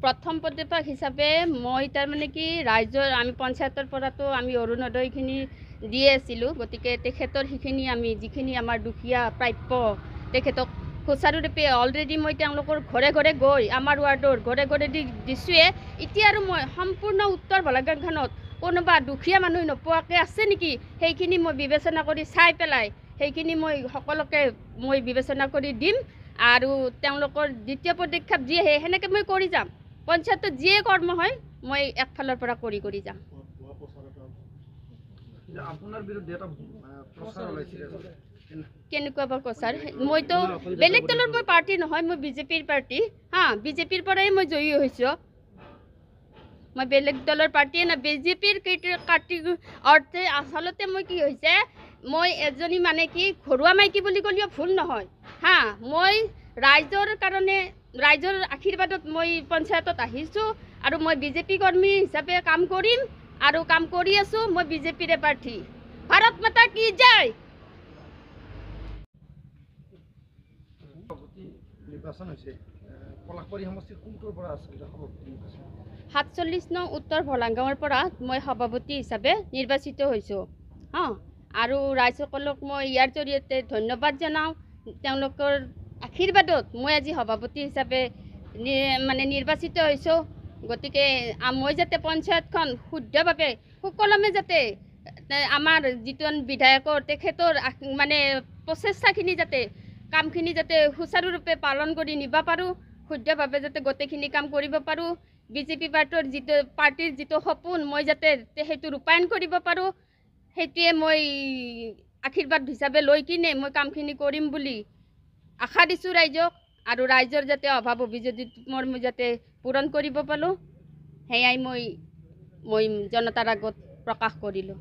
प्रथम पदक्षेप हिसापे मैं तार माने कि राइजर आमी पंचायतर परातो आमी अरुणोदयखिनि दिए आसिलो गतिके तेखेतर हिखिनि आमी जिखिनि आमार दुखिया प्राप्य तेखेतक सुचारुरूपे अलरेडी मैं त्यांलोकर घरे घरे गई आमार वार्डर घरे घरे दिसुए इতিয়া आरो मैं सम्पूर्ण उत्तर बालागानखনত कोनोबा दुखिया मानुह नपोवाके आछे नेকি हेइखिनि मैं विवेचना करि चाइ पेलाय हेइखिनि मैं सकलोके मैं विवेचना करि दिम आरो त्यांलोकर द्वितीय पदक्षेप जी हे हेनेके मैं करि जाम पंचायत जी कर्म है मैं एकफाলৰ পৰা কৰি যাম আপোনাৰ বিৰুদ্ধে এটা প্ৰচাৰ ওলাইছিল কেনেকুৱা বা প্ৰচাৰ মই তো বেলেগ দলৰ মই পাৰ্টি নহয় মই বিজেপিৰ পাৰ্টি হা বিজেপিৰ পৰাই মই জয়ী হৈছো মই বেলেগ দলৰ পাৰ্টি না বিজেপিৰ পাৰ্টি অৰ্থে আসলতে মই কি হৈছে মই এজনী মানে কি ঘৰুৱা মাইকী বুলি কলিও ভুল নহয় হা মই ৰাইজৰ কাৰণে राइजर आशीर्वादत मैं पंचायत आहिसु और मैं बीजेपी कर्मी हिसाबे काम करिम और काम करि आसु मैं बीजेपी प्रार्थी भारत माता की जय 47 नং उत्तर भलागाँवर পৰা मैं सभापति हिसाबे निर्वाचित হৈছো हाँ और राइजসকলক मैं यार जरिए धन्यवाद जनाओ তেওঁলোকৰ आशीर्वादत मैं आज सभापति हिसाबे माने निर्वाचित হৈছো गतिके मैं जाते पंचायतखन शुद्धभावे सुकलमे जाते आमार जितन विधायकर तेखेतर माने प्रचेष्टाखिनि जाते कामखिनि जाते सुचारुरूपे पालन करि निबा पारो शुद्धभावे जाते गोटेखिनि काम करिब पारो बीजेपी पार्टीर जितो सपोन मैं जाते हेतु रूपायन करिब पारो हेतुए मैं आशीर्वाद हिसाबे लई किने मैं कामखिनि करिम बुली आशा दिसु राइजक और राइजर जाते अभाव अभिযোগ मैं जाते पूरण करिब पालो हेयाई मैं जनतार आगत प्रकाश करिलो।